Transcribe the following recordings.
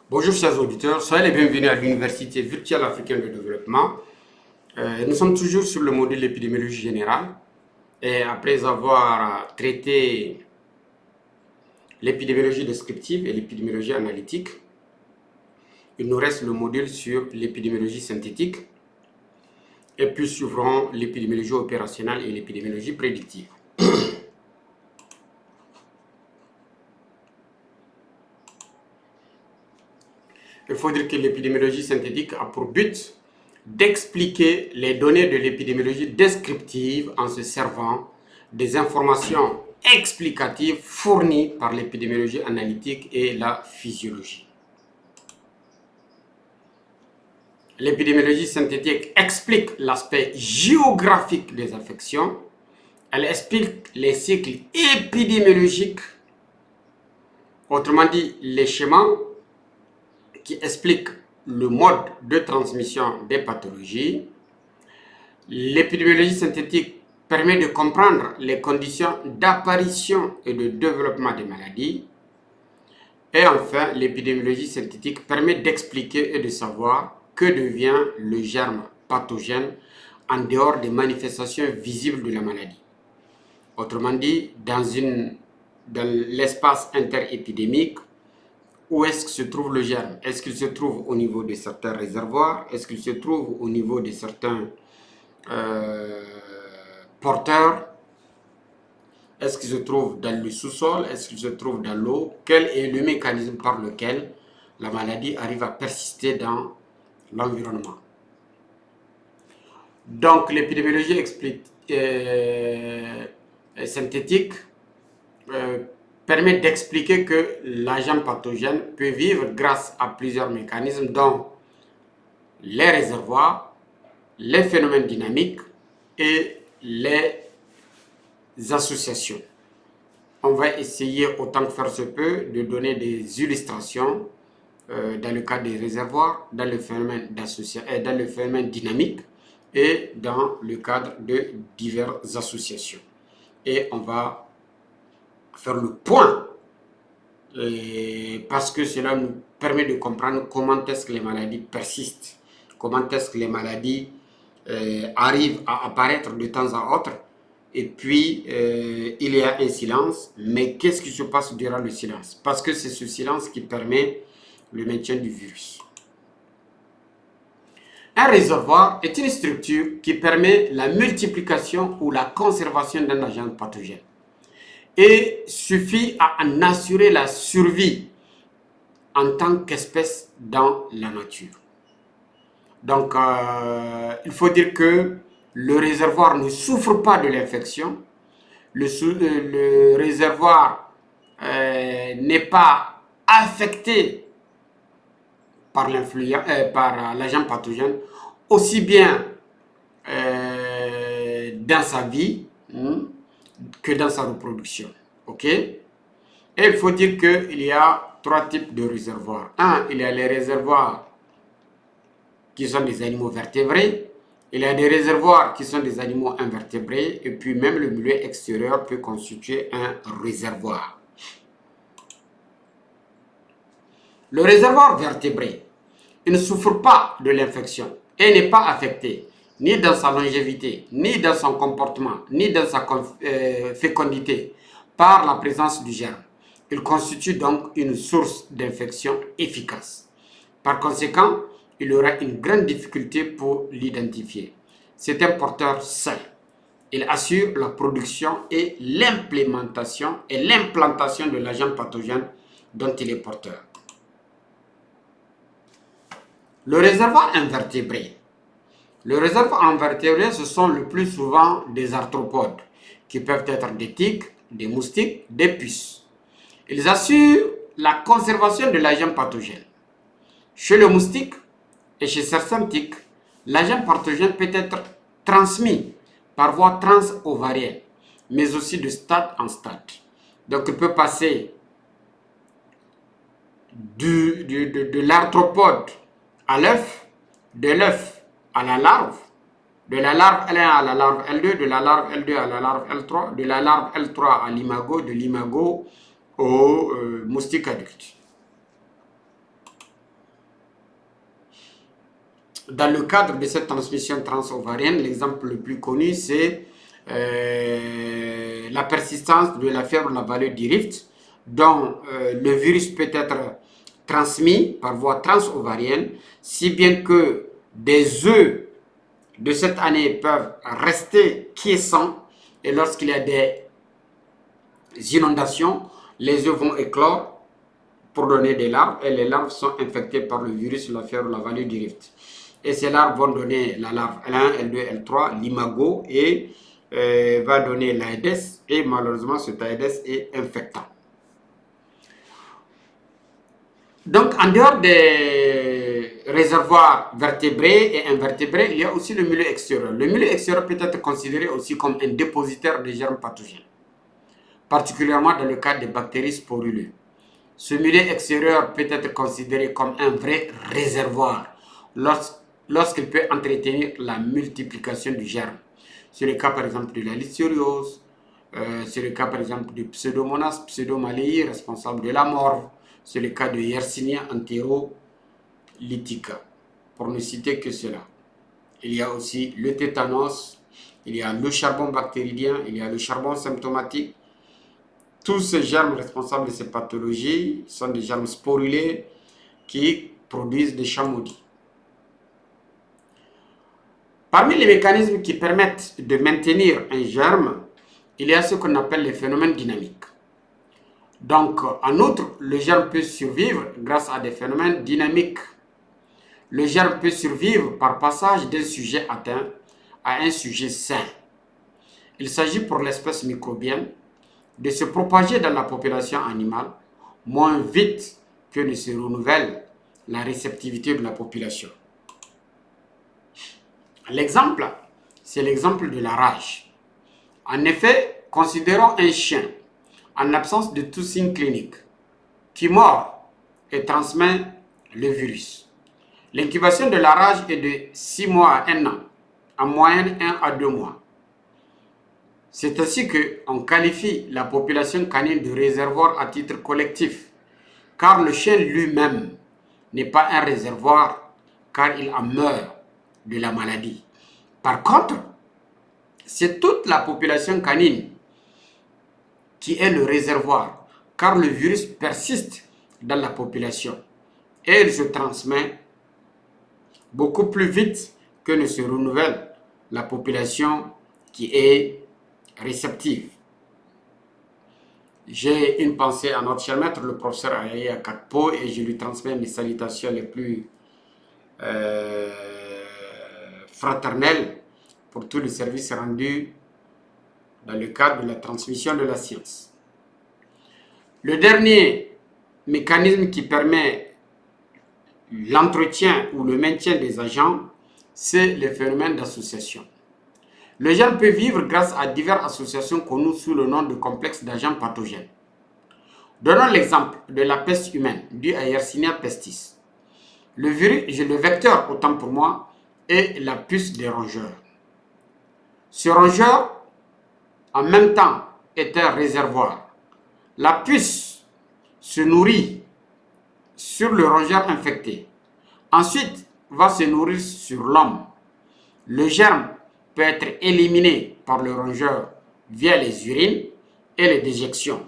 Bonjour chers auditeurs, soyez les bienvenus à l'Université virtuelle africaine de développement. Nous sommes toujours sur le modèle d'épidémiologie générale et après avoir traité l'épidémiologie descriptive et l'épidémiologie analytique, il nous reste le module sur l'épidémiologie synthétique et puis suivront l'épidémiologie opérationnelle et l'épidémiologie prédictive. Il faut dire que l'épidémiologie synthétique a pour but d'expliquer les données de l'épidémiologie descriptive en se servant des informations explicatives fournies par l'épidémiologie analytique et la physiologie. L'épidémiologie synthétique explique l'aspect géographique des affections, elle explique les cycles épidémiologiques, autrement dit les schémas qui expliquent le mode de transmission des pathologies. L'épidémiologie synthétique permet de comprendre les conditions d'apparition et de développement des maladies. Et enfin, l'épidémiologie synthétique permet d'expliquer et de savoir que devient le germe pathogène en dehors des manifestations visibles de la maladie. Autrement dit, dans l'espace interépidémique, où est-ce que se trouve le germe? Est-ce qu'il se trouve au niveau de certains réservoirs? Est-ce qu'il se trouve au niveau de certains porteurs? Est-ce qu'il se trouve dans le sous-sol? Est-ce qu'il se trouve dans l'eau? Quel est le mécanisme par lequel la maladie arrive à persister dans l'environnement? Donc l'épidémiologie synthétique permet d'expliquer que l'agent pathogène peut vivre grâce à plusieurs mécanismes dont les réservoirs, les phénomènes dynamiques et les associations. On va essayer autant que faire se peut de donner des illustrations dans le cas des réservoirs, dans le phénomène dynamique et dans le cadre de diverses associations. Et on va faire le point parce que cela nous permet de comprendre comment est-ce que les maladies persistent, comment est-ce que les maladies arrivent à apparaître de temps à autre. Et puis, il y a un silence, mais qu'est-ce qui se passe durant le silence? Parce que c'est ce silence qui permet le maintien du virus. Un réservoir est une structure qui permet la multiplication ou la conservation d'un agent pathogène et suffit à en assurer la survie en tant qu'espèce dans la nature. Donc, il faut dire que le réservoir ne souffre pas de l'infection, le réservoir n'est pas affecté par l'agent pathogène, aussi bien dans sa vie que dans sa reproduction. Ok? Et il faut dire qu'il y a trois types de réservoirs. Un, il y a les réservoirs qui sont des animaux vertébrés. Il y a des réservoirs qui sont des animaux invertébrés. Et puis même le milieu extérieur peut constituer un réservoir. Le réservoir vertébré, il ne souffre pas de l'infection et n'est pas affecté ni dans sa longévité, ni dans son comportement, ni dans sa fécondité par la présence du germe. Il constitue donc une source d'infection efficace. Par conséquent, il aura une grande difficulté pour l'identifier. C'est un porteur seul. Il assure la production et l'implantation de l'agent pathogène dont il est porteur. Le réservoir invertébré. Le réservoir invertébré, ce sont le plus souvent des arthropodes, qui peuvent être des tigres, des moustiques, des puces. Ils assurent la conservation de l'agent pathogène. Chez le moustique et chez certains tigres, l'agent pathogène peut être transmis par voie transovarienne, mais aussi de stade en stade. Donc il peut passer de l'arthropode à l'œuf, de l'œuf à la larve, de la larve L1 à la larve L2, de la larve L2 à la larve L3, de la larve L3 à l'imago, de l'imago au moustique adulte. dans le cadre de cette transmission transovarienne, l'exemple le plus connu, c'est la persistance de la fièvre de la vallée du Rift, dont le virus peut être transmis par voie transovarienne, si bien que des œufs de cette année peuvent rester quiescents, et lorsqu'il y a des inondations, les œufs vont éclore pour donner des larves, et les larves sont infectées par le virus de la fièvre de la vallée du Rift. Et ces larves vont donner la larve L1, L2, L3, l'imago, et va donner l'Aedes, et malheureusement cet Aedes est infectant. Donc en dehors des réservoirs vertébrés et invertébrés, il y a aussi le milieu extérieur. Le milieu extérieur peut être considéré aussi comme un dépositaire de germes pathogènes, particulièrement dans le cas des bactéries sporuleuses. Ce milieu extérieur peut être considéré comme un vrai réservoir lorsqu'il peut entretenir la multiplication du germe. C'est le cas par exemple de la listeuriose, c'est le cas par exemple de Pseudomonas pseudomallei, responsable de la morve, c'est le cas de Yersinia enterolithica, pour ne citer que cela. Il y a aussi le tétanos, il y a le charbon bactéridien, il y a le charbon symptomatique. Tous ces germes responsables de ces pathologies sont des germes sporulés qui produisent des chats maudits. Parmi les mécanismes qui permettent de maintenir un germe, il y a ce qu'on appelle les phénomènes dynamiques. Donc, en outre, le germe peut survivre grâce à des phénomènes dynamiques. Le germe peut survivre par passage d'un sujet atteint à un sujet sain. Il s'agit pour l'espèce microbienne de se propager dans la population animale moins vite que ne se renouvelle la réceptivité de la population. L'exemple, c'est l'exemple de la rage. En effet, considérons un chien en absence de tout signe clinique qui mord et transmet le virus. L'incubation de la rage est de 6 mois à 1 an, en moyenne 1 à 2 mois. C'est ainsi qu'on qualifie la population canine de réservoir à titre collectif, car le chien lui-même n'est pas un réservoir, car il en meurt de la maladie. Par contre, c'est toute la population canine qui est le réservoir, car le virus persiste dans la population et il se transmet beaucoup plus vite que ne se renouvelle la population qui est réceptive. J'ai une pensée à notre cher maître, le professeur Ayaya Katpo, et je lui transmets mes salutations les plus fraternelles pour tout le service rendu dans le cadre de la transmission de la science. Le dernier mécanisme qui permet l'entretien ou le maintien des agents, c'est le phénomène d'association. Le germe peut vivre grâce à diverses associations connues sous le nom de complexe d'agents pathogènes. Donnons l'exemple de la peste humaine, due à Yersinia pestis. Le vecteur, autant pour moi, est la puce des rongeurs. Ce rongeur, en même temps, est un réservoir. La puce se nourrit sur le rongeur infecté. Ensuite, va se nourrir sur l'homme. Le germe peut être éliminé par le rongeur via les urines et les déjections,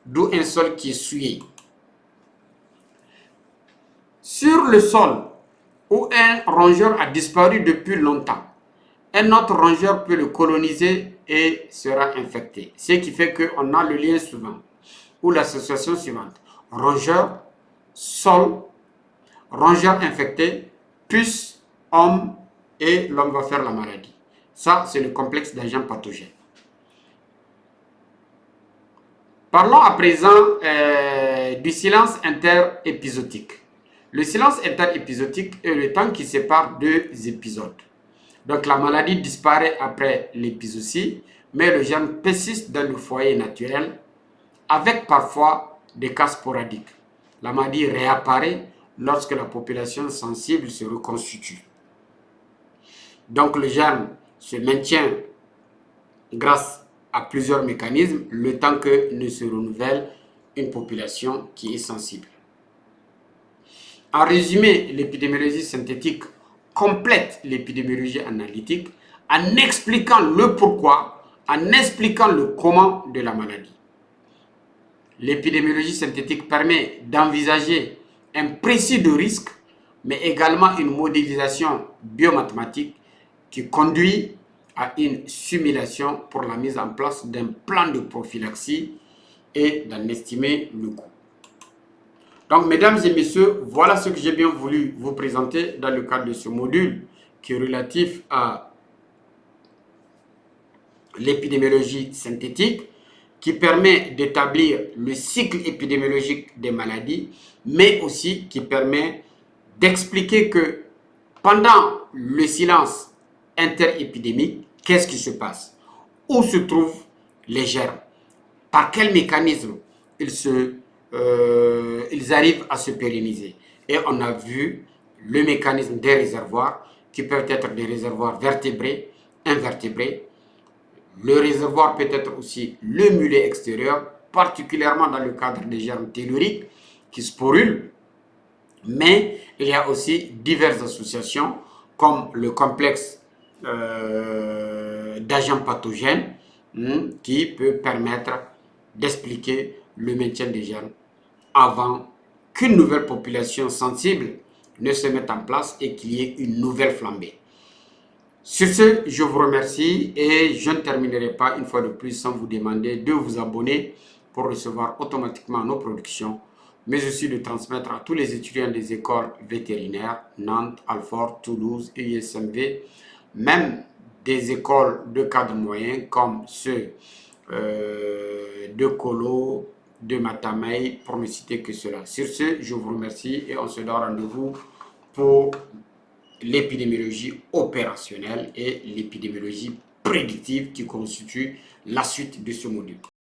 d'où un sol qui est souillé. Sur le sol où un rongeur a disparu depuis longtemps, un autre rongeur peut le coloniser et sera infecté. Ce qui fait qu'on a le lien suivant, ou l'association suivante. Rongeur, sol, rongeur infecté, puce, homme, et l'homme va faire la maladie. Ça, c'est le complexe d'agents pathogènes. Parlons à présent du silence interépisodique. Le silence interépisodique est le temps qui sépare deux épisodes. Donc la maladie disparaît après l'épisodie, mais le germe persiste dans le foyer naturel, avec parfois des cas sporadiques. La maladie réapparaît lorsque la population sensible se reconstitue. Donc le germe se maintient grâce à plusieurs mécanismes, le temps que ne se renouvelle une population qui est sensible. En résumé, l'épidémiologie synthétique complète l'épidémiologie analytique en expliquant le pourquoi, en expliquant le comment de la maladie. L'épidémiologie synthétique permet d'envisager un précis de risque, mais également une modélisation biomathématique qui conduit à une simulation pour la mise en place d'un plan de prophylaxie et d'en estimer le coût. Donc, mesdames et messieurs, voilà ce que j'ai bien voulu vous présenter dans le cadre de ce module qui est relatif à l'épidémiologie synthétique, qui permet d'établir le cycle épidémiologique des maladies, mais aussi qui permet d'expliquer que pendant le silence interépidémique, qu'est-ce qui se passe? Où se trouvent les germes? Par quel mécanisme ils arrivent à se pérenniser? Et on a vu le mécanisme des réservoirs, qui peuvent être des réservoirs vertébrés, invertébrés. Le réservoir peut être aussi le mulet extérieur, particulièrement dans le cadre des germes telluriques qui sporulent. Mais il y a aussi diverses associations comme le complexe d'agents pathogènes qui peut permettre d'expliquer le maintien des germes avant qu'une nouvelle population sensible ne se mette en place et qu'il y ait une nouvelle flambée. Sur ce, je vous remercie et je ne terminerai pas une fois de plus sans vous demander de vous abonner pour recevoir automatiquement nos productions, mais aussi de transmettre à tous les étudiants des écoles vétérinaires, Nantes, Alfort, Toulouse, USMV, même des écoles de cadre moyen comme ceux de Colo, de Matamei, pour ne citer que cela. Sur ce, je vous remercie et on se donne rendez-vous pour l'épidémiologie opérationnelle et l'épidémiologie prédictive qui constitue la suite de ce module.